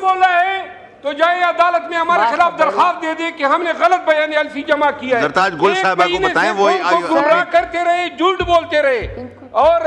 بول رہے ہیں تو جائے عدالت میں ہمارے خلاف درخواست دے دے کہ ہم نے غلط بیان الفی جمع کیا ہے. زرتاج گل صاحبہ کو بتائیں وہ گمراہ کرتے رہے, جھوٹ بولتے رہے, اور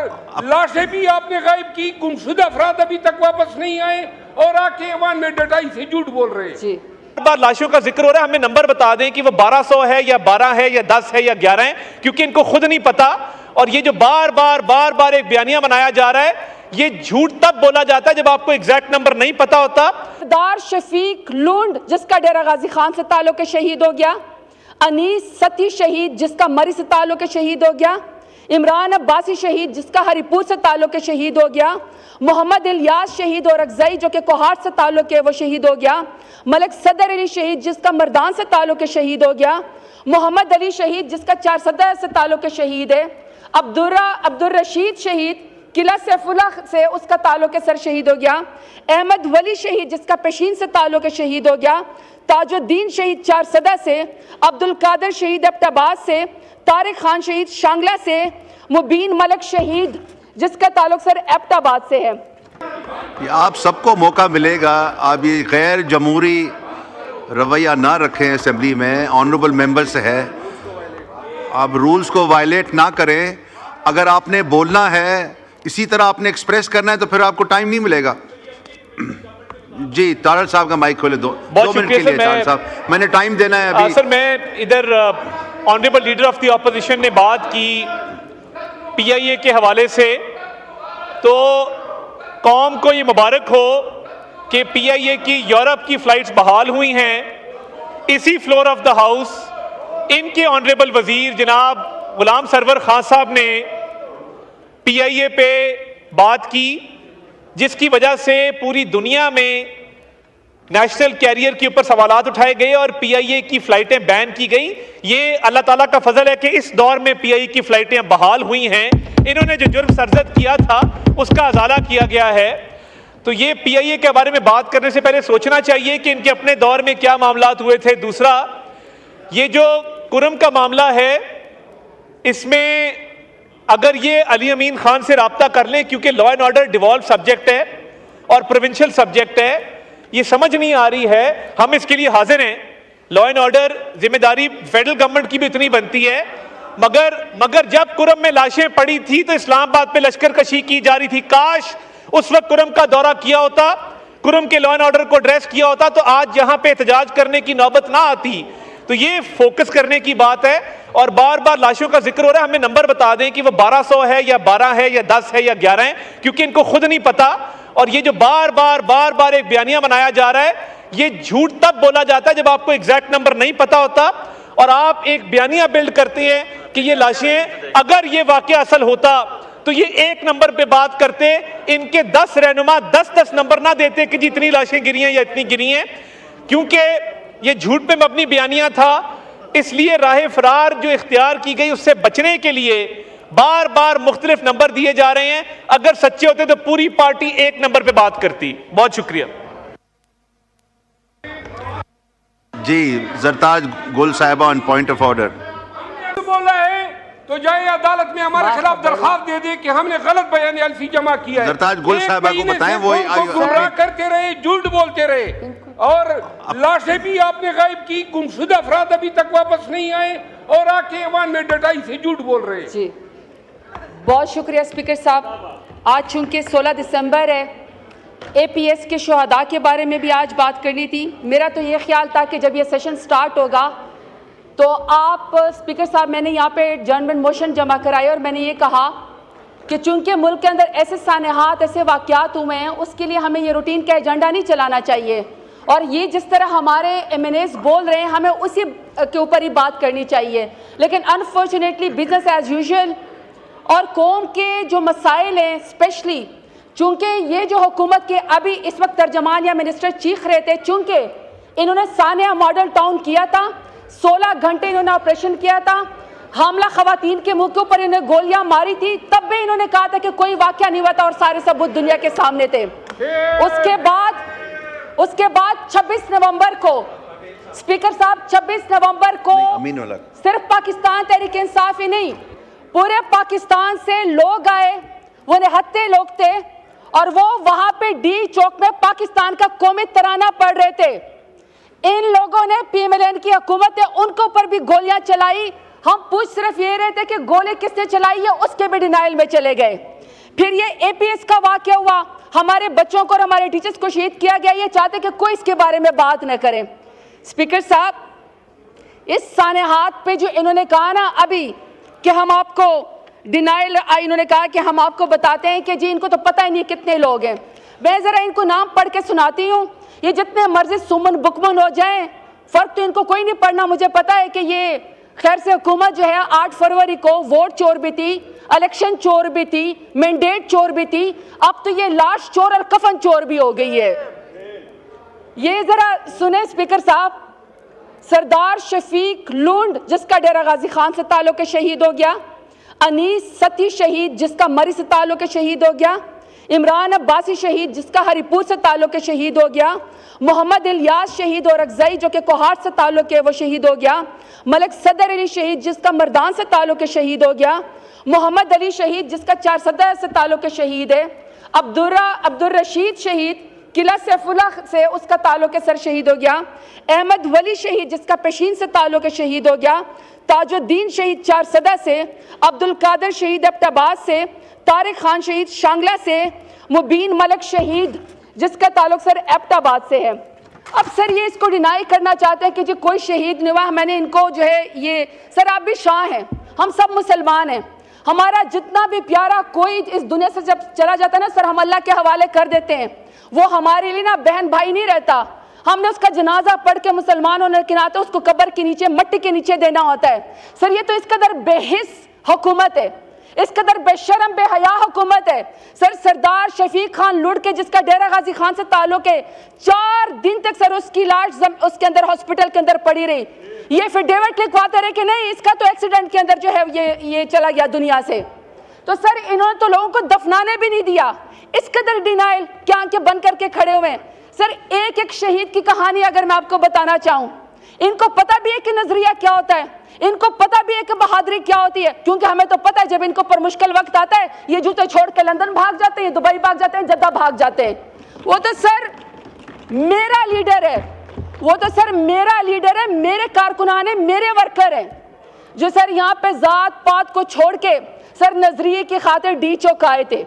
لاشیں بھی آپ نے غائب کی. گمشدہ افراد ابھی تک واپس نہیں آئے اور آ کے ایوان میں ڈٹائی سے جھوٹ بول رہے ہیں. بار لاشوں کا ذکر ہو رہا ہے, ہمیں نمبر بتا دیں کہ وہ 1200 ہے یا 12 ہے یا 10 ہے یا 11 ہے, کیونکہ ان کو خود نہیں پتا. اور یہ جو بار بار ایک بیانیہ بنایا جا رہا ہے, یہ جھوٹ تب بولا جاتا ہے جب آپ کو ایگزیکٹ نمبر نہیں پتا ہوتا. دار شفیق لونڈ جس کا ڈیرہ غازی خان سے تعلق ہے شہید ہو گیا, انیس ستی شہید جس کا مری سے تعلق ہے شہید ہو گیا, عمران عباسی شہید جس کا ہری پور سے تعلق ہے شہید ہو گیا, محمد الیاس شہید اور اکزئی جو کہ کوہاٹ سے تعلق ہے وہ شہید ہو گیا, ملک صدر علی شہید جس کا مردان سے تعلق ہے شہید ہو گیا, محمد علی شہید جس کا 400 سے تعلق ہے شہید ہے, عبدالرشید شہید قلعہ سیف اللہ سے اس کا تعلق ہے سر شہید ہو گیا, احمد ولی شہید جس کا پیشین سے تعلق ہے شہید ہو گیا, تاج الدین شہید 400 سے, عبدالقادر شہید ایبٹ سے, طارق خان شہید شانگلہ سے, مبین ملک شہید جس کا تعلق سر ایبٹ آباد سے ہے. آپ سب کو موقع ملے گا, آپ یہ غیر جمہوری رویہ نہ رکھیں اسمبلی میں, آنریبل ممبرز ہے, آپ رولز کو وائلیٹ نہ کریں. اگر آپ نے بولنا ہے اسی طرح آپ نے ایکسپریس کرنا ہے تو پھر آپ کو ٹائم نہیں ملے گا. جی طارق صاحب کا مائک کھولے, دو منٹ کے لیے طارق صاحب, میں نے ٹائم دینا ہے ابھی. سر میں ادھر honourable leader of the opposition نے بات کی پی آئی اے کے حوالے سے, تو قوم کو یہ مبارک ہو کہ پی آئی اے کی یورپ کی فلائٹس بحال ہوئی ہیں. اسی فلور آف دا ہاؤس ان کے آنریبل وزیر جناب غلام سرور خان صاحب نے پی آئی اے پہ بات کی, جس کی وجہ سے پوری دنیا میں نیشنل کیریئر کے اوپر سوالات اٹھائے گئے اور پی آئی اے کی فلائٹیں بین کی گئی. یہ اللہ تعالیٰ کا فضل ہے کہ اس دور میں پی آئی اے کی فلائٹیں بحال ہوئی ہیں. انہوں نے جو جرم سرزد کیا تھا اس کا ازالہ کیا گیا ہے. تو یہ پی آئی اے کے بارے میں بات کرنے سے پہلے سوچنا چاہیے کہ ان کے اپنے دور میں کیا معاملات ہوئے تھے. دوسرا, یہ جو کرم کا معاملہ ہے, اس میں اگر یہ علی امین خان سے رابطہ کر لیں, کیونکہ law and order devalue subject ہے اور پروونشل سبجیکٹ ہے, یہ سمجھ نہیں آ رہی ہے. ہم اس کے لیے حاضر ہیں, لا اینڈ آرڈر ذمہ داری فیڈرل گورنمنٹ کی بھی اتنی بنتی ہے, مگر جب کرم میں لاشیں پڑی تھی تو اسلام آباد پہ لشکر کشی کی جا رہی تھی. کاش اس وقت کرم کا دورہ کیا ہوتا, کرم کے لا اینڈ آرڈر کو ایڈریس کیا ہوتا, تو آج یہاں پہ احتجاج کرنے کی نوبت نہ آتی. تو یہ فوکس کرنے کی بات ہے. اور بار لاشوں کا ذکر ہو رہا ہے, ہمیں نمبر بتا دیں کہ وہ 1200 ہے یا 12 ہے یا 10 ہے یا 11 ہے, کیونکہ ان کو خود نہیں پتا. اور یہ جو بار ایک بیانیہ بنایا جا رہا ہے, یہ جھوٹ تب بولا جاتا ہے جب آپ کو ایگزیکٹ نمبر نہیں پتا ہوتا, اور آپ ایک بیانیہ بلڈ کرتے ہیں کہ یہ لاشیں, اگر یہ واقعہ اصل ہوتا تو یہ ایک نمبر پہ بات کرتے, ان کے 10 رہنما 10 نمبر نہ دیتے کہ جتنی لاشیں گری ہیں یا اتنی گری ہیں. کیونکہ یہ جھوٹ پہ مبنی بیانیہ تھا, اس لیے راہ فرار جو اختیار کی گئی اس سے بچنے کے لیے بار مختلف نمبر دیے جا رہے ہیں. اگر سچے ہوتے تو پوری پارٹی ایک نمبر پہ بات کرتی. بہت شکریہ. جی زرتاج گل صاحبہ آن پوائنٹ آف آرڈر. بول رہے ہیں تو جائے عدالت میں ہمارے خلاف درخواست دے دے کہ ہم نے غلط بیان الفی جمع کیا ہے. زرتاج گل صاحبہ کو بتائیں وہ گمراہ کرتے رہے, جھوٹ بولتے رہے, اور لاشیں بھی آپ نے غائب کی. گمشدہ افراد ابھی تک واپس نہیں آئے اور آ کے ایوان میں ڈٹائی سے جھوٹ بول رہے ہیں. جی بہت شکریہ اسپیکر صاحب. آج چونکہ 16 دسمبر ہے, اے پی ایس کے شہداء کے بارے میں بھی آج بات کرنی تھی. میرا تو یہ خیال تھا کہ جب یہ سیشن سٹارٹ ہوگا تو آپ اسپیکر صاحب, میں نے یہاں پہ جرمن موشن جمع کرائی اور میں نے یہ کہا کہ چونکہ ملک کے اندر ایسے سانحات, ایسے واقعات ہوئے ہیں, اس کے لیے ہمیں یہ روٹین کا ایجنڈا نہیں چلانا چاہیے, اور یہ جس طرح ہمارے ایم این ایز بول رہے ہیں ہمیں اسی کے اوپر ہی بات کرنی چاہیے. لیکن انفارچونیٹلی بزنس ایز یوزول اور قوم کے جو مسائل ہیں, اسپیشلی چونکہ یہ جو حکومت کے ابھی اس وقت ترجمان یا منسٹر چیخ رہے تھے, چونکہ انہوں نے سانحہ ماڈل ٹاؤن کیا تھا, 16 گھنٹے انہوں نے آپریشن کیا تھا, حاملہ خواتین کے منہ کے اوپر انہیں گولیاں ماری تھی, تب بھی انہوں نے کہا تھا کہ کوئی واقعہ نہیں ہوا تھا اور سارے ثبوت دنیا کے سامنے تھے. اس کے بعد 26 نومبر کو اسپیکر صاحب 26 نومبر کو صرف پاکستان تحریک انصاف ہی نہیں, پورے پاکستان سے لوگ آئے, وہ نہتے لوگ تھے, اور وہ وہاں پہ ڈی چوک میں پاکستان کا قومی ترانہ پڑھ رہے تھے. ان لوگوں نے پی ایم ایل این کی حکومت ہے ان کے اوپر بھی گولیاں چلائی. ہم پوچھ صرف یہ رہے تھے کہ گولی کس نے چلائی ہے, اس کے بھی ڈینائل میں چلے گئے. پھر یہ اے پی ایس کا واقعہ ہوا, ہمارے بچوں کو اور ہمارے ٹیچرز کو شہید کیا گیا, یہ چاہتے کہ کوئی اس کے بارے میں بات نہ کرے. اسپیکر صاحب, اس سانحات پہ جو انہوں نے کہا نا ابھی کہ ہم آپ کو ڈینائل, انہوں نے کہا کہ ہم آپ کو بتاتے ہیں کہ جی ان کو تو پتہ ہی نہیں کتنے لوگ ہیں. میں ذرا ان کو نام پڑھ کے سناتی ہوں, یہ جتنے مرضی سمن بکمن ہو جائیں فرق تو ان کو کوئی نہیں پڑنا. مجھے پتا ہے کہ یہ خیر سے حکومت جو ہے 8 فروری کو ووٹ چور بھی تھی, الیکشن چور بھی تھی, مینڈیٹ چور بھی تھی, اب تو یہ لاش چور اور کفن چور بھی ہو گئی ہے. یہ ذرا سنیں اسپیکر صاحب, سردار شفیق لونڈ جس کا ڈیرہ غازی خان سے تعلق ہے شہید ہو گیا, انیس ستی شہید جس کا مری سے تعلق ہے شہید ہو گیا, عمران عباسی شہید جس کا ہری پور سے تعلق ہے شہید ہو گیا, محمد الیاس شہید اور اکزئی جو کہ کوہاٹ سے تعلق ہے وہ شہید ہو گیا, ملک صدر علی شہید جس کا مردان سے تعلق ہے شہید ہو گیا, محمد علی شہید جس کا 4 صدر سے تعلق ہے شہید ہے, عبدالرشید شہید قلعہ سیف اللہ سے اس کا تعلق ہے سر شہید ہو گیا, احمد ولی شہید جس کا پیشین سے تعلق ہے شہید ہو گیا, تاج الدین شہید 4 صدر سے, عبدالقادر شہید ایبٹ آباد سے, طارق خان شہید شانگلہ سے, مبین ملک شہید جس کا تعلق سر ایبٹ آباد سے ہے. اب سر یہ اس کو ڈینائی کرنا چاہتے ہیں کہ جی کوئی شہید نہیں ہوا. میں نے ان کو جو ہے یہ سر آپ بھی شاہ ہیں, ہم سب مسلمان ہیں, ہمارا جتنا بھی پیارا کوئی اس دنیا سے جب چلا جاتا ہے نا سر ہم اللہ کے حوالے کر دیتے ہیں. وہ ہمارے لیے نا بہن بھائی نہیں رہتا, ہم نے اس کا جنازہ پڑھ کے مسلمان ہونے کے ناطے اس کو قبر کے نیچے مٹی کے نیچے دینا ہوتا ہے. سر یہ تو اس قدر بے حس حکومت ہے, اس قدر بے شرم بے حیا حکومت ہے. سر سردار شفیق خان لوٹ کے جس کا ڈیرہ غازی خان سے تعلق ہے 4 دن تک سر اس کی لاش اس کے اندر ہاسپٹل کے اندر پڑی رہی. یہ پھر ڈیوڈ لکھواتا رہے کہ نہیں اس کا تو ایکسیڈنٹ کے اندر جو ہے یہ چلا گیا دنیا سے. تو سر انہوں نے تو لوگوں کو دفنانے بھی نہیں دیا. اس قدر ڈینائل کیا آنکھیں بند کر کے کھڑے ہوئے ہیں. سر ایک ایک شہید کی کہانی اگر میں آپ کو بتانا چاہوں, ان کو پتہ بھی ہے کہ نظریہ کیا ہوتا ہے, ان کو پتہ بھی ہے کہ بہادری کیا ہوتی ہے, کیونکہ ہمیں تو پتہ ہے جب ان کو پر مشکل وقت آتا ہے یہ جوتے چھوڑ کے لندن بھاگ جاتے ہیں, دبئی بھاگ جاتے ہیں, جدہ بھاگ جاتے ہیں. وہ تو سر میرا لیڈر ہے, وہ تو سر میرا لیڈر ہے, میرے کارکنان ہیں, میرے ورکر ہیں جو سر یہاں پہ ذات پات کو چھوڑ کے سر نظریے کی خاطر ڈی چوک آئے تھے,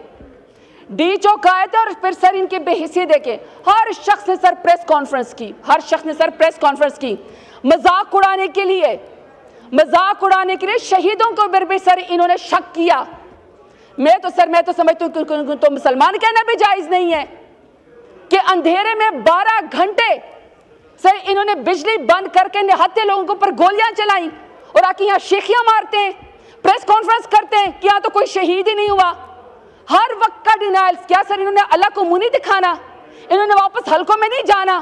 ڈی چوک آئے تھے. اور پھر سر ان کی بے حسی دیکھیں, ہر شخص نے سر پریس کانفرنس کی, ہر شخص نے سر پریس کانفرنس کی مذاق اڑانے کے لیے, مذاق اڑانے کے لیے. شہیدوں کو بھی سر انہوں نے شک کیا. میں تو سمجھتا ہوں کہ تو مسلمان کہنا بھی جائز نہیں ہے کہ اندھیرے میں 12 گھنٹے سر انہوں نے بجلی بند کر کے نہتے لوگوں کے اوپر گولیاں چلائیں اور آ کے یہاں شیخیاں مارتے ہیں, پریس کانفرنس کرتے ہیں کہ یہاں تو کوئی شہید ہی نہیں ہوا. ہر وقت کا ڈینائل. کیا سر انہوں نے اللہ کو منہ نہیں دکھانا, انہوں نے واپس حلقوں میں نہیں جانا,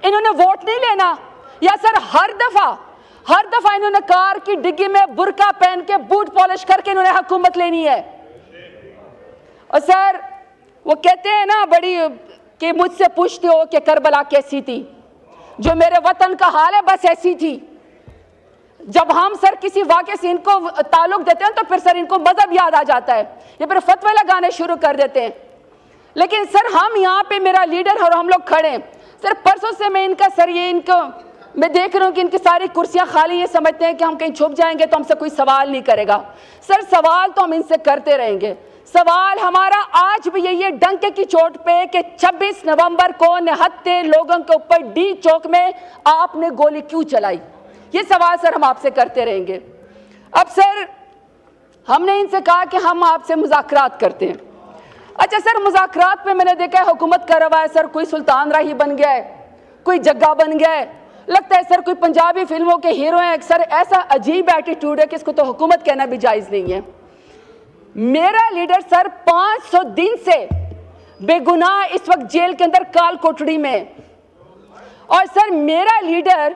انہوں نے ووٹ نہیں لینا, یا سر ہر دفعہ انہوں نے کار کی ڈگی میں برقع پہن کے بوٹ پالش کر کے انہوں نے حکومت لینی ہے. اور سر وہ کہتے ہیں نا بڑی کہ مجھ سے پوچھتے ہو کہ کربلا کیسی تھی, جو میرے وطن کا حال ہے بس ایسی تھی. جب ہم سر کسی واقعے سے ان کو تعلق دیتے ہیں تو پھر سر ان کو مذہب یاد آ جاتا ہے, یہ پھر فتوے لگانے شروع کر دیتے ہیں. لیکن سر ہم یہاں پہ میرا لیڈر اور ہم لوگ کھڑے ہیں. سر پرسوں سے میں ان کا سر یہ ان کو میں دیکھ رہا ہوں کہ ان کی ساری کرسیاں خالی, یہ سمجھتے ہیں کہ ہم کہیں چھپ جائیں گے تو ہم سے کوئی سوال نہیں کرے گا. سر سوال تو ہم ان سے کرتے رہیں گے. سوال ہمارا آج بھی یہی ہے ڈنکے کی چوٹ پہ کہ 26 نومبر کو 69 لوگوں کے اوپر ڈی چوک میں آپ نے گولی کیوں چلائی, یہ سوال سر ہم آپ سے کرتے رہیں گے. اب سر ہم نے ان سے کہا کہ ہم آپ سے مذاکرات کرتے ہیں. اچھا سر مذاکرات پہ میں نے دیکھا ہے حکومت کر رہا ہے سر, کوئی سلطان راہی بن گیا ہے, کوئی جگہ بن گیا ہے, لگتا ہے سر کوئی پنجابی فلموں کے ہیرو ہیں. سر ایسا عجیب ایٹیٹیوڈ ہے کہ اس کو تو حکومت کہنا بھی جائز نہیں ہے. میرا لیڈر سر 500 دن سے بے گناہ اس وقت جیل کے اندر کال کوٹڑی میں, اور سر میرا لیڈر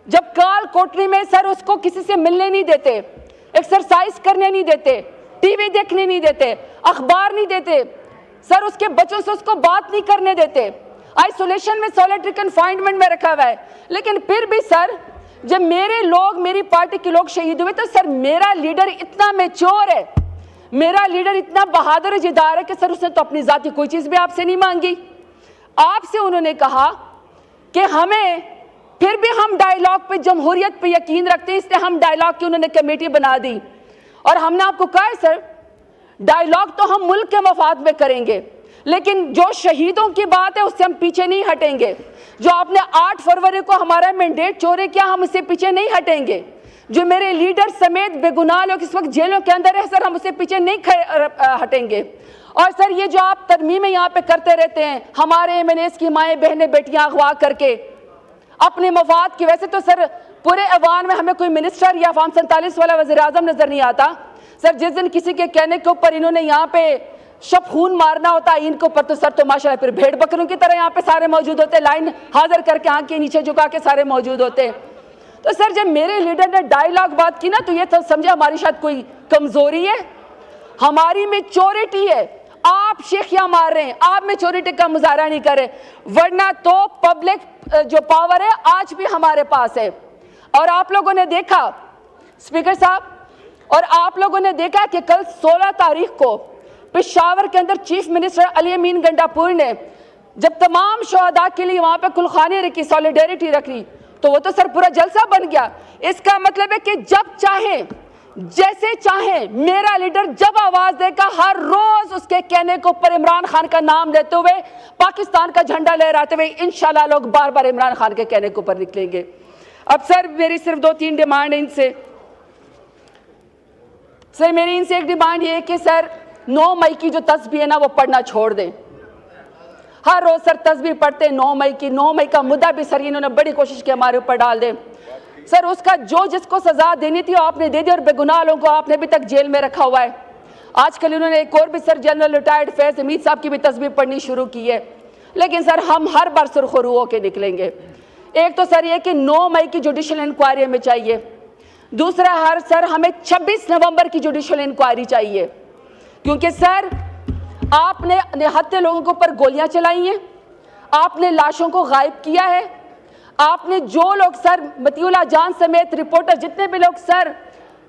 جب کال کوٹڑی میں سر اس کو کسی سے ملنے نہیں دیتے, ایکسرسائز کرنے نہیں دیتے, ٹی وی دیکھنے نہیں دیتے, اخبار نہیں دیتے, سر اس کے بچوں سے اس کو بات نہیں کرنے دیتے, آئسولیشن میں سولیٹری کنفائنمنٹ میں رکھا ہوا ہے. لیکن پھر بھی سر جب میرے لوگ میری پارٹی کے لوگ شہید ہوئے تو سر میرا لیڈر اتنا میچور ہے, میرا لیڈر اتنا بہادر جدار ہے کہ سر اس نے تو اپنی ذاتی کوئی چیز بھی آپ سے نہیں مانگی. آپ سے انہوں نے کہا کہ ہمیں پھر بھی ہم ڈائیلاگ پہ جمہوریت پہ یقین رکھتے ہیں, اس لیے ہم ڈائیلاگ کی انہوں نے کمیٹی بنا دی. اور ہم نے آپ کو کہا ہے سر ڈائیلاگ تو ہم ملک کے مفاد میں کریں گے, لیکن جو شہیدوں کی بات ہے اس سے ہم پیچھے نہیں ہٹیں گے. جو آپ نے 8 فروری کو ہمارا مینڈیٹ چورے کیا, ہم اس سے پیچھے نہیں ہٹیں گے. جو میرے لیڈر سمیت بے گناہ لوگ اس وقت جیلوں کے اندر ہے سر, ہم اس سے پیچھے نہیں ہٹیں گے. اور سر یہ جو آپ ترمیمیں یہاں پہ کرتے رہتے ہیں, ہمارے ایم این ایز کی مائیں بہنیں بیٹیاں اغوا کر کے اپنے مفاد کی, ویسے تو سر پورے ایوان میں ہمیں کوئی منسٹر یا فارم 47 والا وزیر اعظم نظر نہیں آتا. سر جس دن کسی کے کہنے کے اوپر انہوں نے یہاں پہ شب خون مارنا ہوتا ہے ان کے اوپر, تو سر تو ماشاءاللہ پھر بھیڑ بکروں کی طرح یہاں پہ سارے موجود ہوتے, لائن حاضر کر کے آنکھ کے نیچے جھکا کے سارے موجود ہوتے. تو سر جب میرے لیڈر نے ڈائیلاگ بات کی نا, تو یہ تو سمجھے ہماری شاید کوئی کمزوری ہے. ہماری میچورٹی ہے. آپ شیخیاں مار رہے ہیں, آپ میچورٹی کا مظاہرہ نہیں کر رہے, ورنہ تو پبلک جو پاور ہے آج بھی ہمارے پاس ہے. اور آپ لوگوں نے دیکھا اسپیکر صاحب, اور آپ لوگوں نے دیکھا کہ کل 16 تاریخ کو پشاور کے اندر چیف منسٹر علی امین گنڈاپور نے جب تمام شہداء کے لیے وہاں پہ کلخانی رکھی, سولیڈیریٹی رکھی, تو وہ تو سر پورا جلسہ بن گیا. اس کا مطلب ہے کہ جب چاہیں جیسے چاہیں میرا لیڈر جب آواز دے گا, ہر روز اس کے کہنے کے اوپر عمران خان کا نام لیتے ہوئے, پاکستان کا جھنڈا لہراتے ہوئے انشاءاللہ لوگ بار بار عمران خان کے کہنے کے اوپر نکلیں گے. اب سر میری صرف 2-3 ڈیمانڈ ہیں ان سے. سر میری ان سے ایک ڈیمانڈ یہ ہے کہ سر 9 مئی کی جو تسبیح ہے نا وہ پڑھنا چھوڑ دیں. ہر روز سر تسبیح پڑھتے ہیں 9 مئی کی. 9 مئی کا مدعا بھی سر انہوں نے بڑی کوشش کی ہمارے اوپر ڈال دیں. سر اس کا جو جس کو سزا دینی تھی آپ نے دے دی, اور بے گناہ لوگوں کو آپ نے ابھی تک جیل میں رکھا ہوا ہے. آج کل انہوں نے ایک اور بھی سر جنرل ریٹائرڈ فیض حمید صاحب کی بھی تسبیح پڑھنی شروع کی ہے. لیکن سر ہم ہر بار سرخرو ہو کے نکلیں گے. ایک تو سر یہ کہ 9 مئی کی جوڈیشل انکوائری ہمیں چاہیے. دوسرا سر ہمیں 26 نومبر کی جوڈیشل انکوائری چاہیے, کیونکہ سر آپ نے نہتے لوگوں کے اوپر گولیاں چلائی ہیں, آپ نے لاشوں کو غائب کیا ہے, آپ نے جو لوگ سر مطیع اللہ جان سمیت رپورٹر جتنے بھی لوگ سر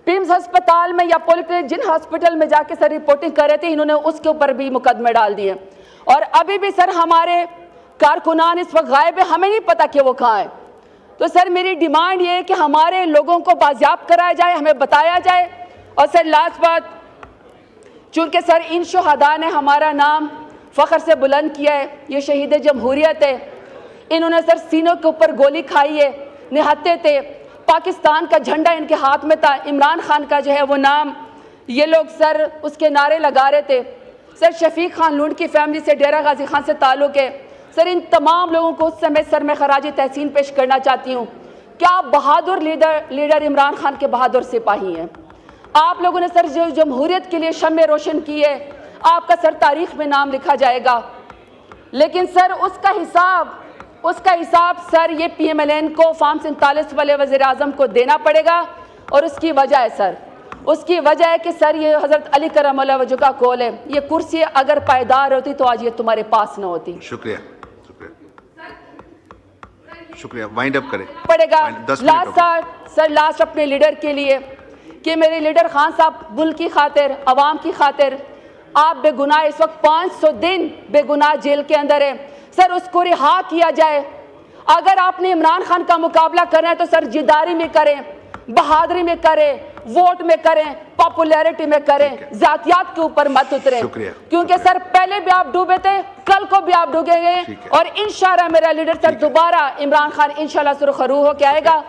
پیمز ہسپتال میں یا پولیکلینک جن ہسپتال میں جا کے سر رپورٹنگ کر رہے تھے, انہوں نے اس کے اوپر بھی مقدمے ڈال دیے. اور ابھی بھی سر ہمارے کارکنان اس وقت غائب ہے, ہمیں نہیں پتا کہ وہ کہاں ہے. تو سر میری ڈیمانڈ یہ ہے کہ ہمارے لوگوں کو بازیاب کرایا جائے, ہمیں بتایا جائے. اور سر لاسٹ بات, چونکہ سر ان شہداء نے ہمارا نام فخر سے بلند کیا ہے, یہ شہید جمہوریت ہے, انہوں نے سر سینوں کے اوپر گولی کھائی ہے, نہتے تھے, پاکستان کا جھنڈا ان کے ہاتھ میں تھا, عمران خان کا جو ہے وہ نام یہ لوگ سر اس کے نعرے لگا رہے تھے. سر شفیق خان لونڈ کی فیملی سے ڈیرہ غازی خان سے تعلق ہے. سر ان تمام لوگوں کو اس سمے سر میں خراج تحسین پیش کرنا چاہتی ہوں. کیا بہادر لیڈر عمران خان کے بہادر سپاہی ہیں. آپ لوگوں نے سر جو جمہوریت کے لیے شمع روشن کی ہے, آپ کا سر تاریخ میں نام لکھا جائے گا. لیکن سر اس کا حساب سر یہ پی ایم ایل این کو فارم 47 والے وزیر اعظم کو دینا پڑے گا. اور اس کی وجہ ہے سر, اس کی وجہ ہے کہ سر یہ حضرت علی کرم اللہ وجہ کا قول ہے, یہ کرسی اگر پائیدار ہوتی تو آج یہ تمہارے پاس نہ ہوتی. شکریہ شکریہ. وائنڈ اپ کریں پڑے گا. لاسٹ اپنے لیڈر کے لیے کہ میرے لیڈر خان صاحب ملک کی خاطر, عوام کی خاطر, آپ بے گناہ اس وقت 500 دن بے گناہ جیل کے اندر ہے. سر اس کو رہا کیا جائے. اگر آپ نے عمران خان کا مقابلہ کرنا ہے تو سر جداری میں کریں, بہادری میں کریں, ووٹ میں کریں, پاپولیرٹی میں کریں, ذاتیات کے اوپر مت اتریں. کیونکہ سر پہلے بھی آپ ڈوبے تھے, کل کو بھی آپ ڈوبیں گے, اور انشاءاللہ میرا لیڈر سر دوبارہ عمران خان انشاءاللہ سرخرو ہو کے آئے گا.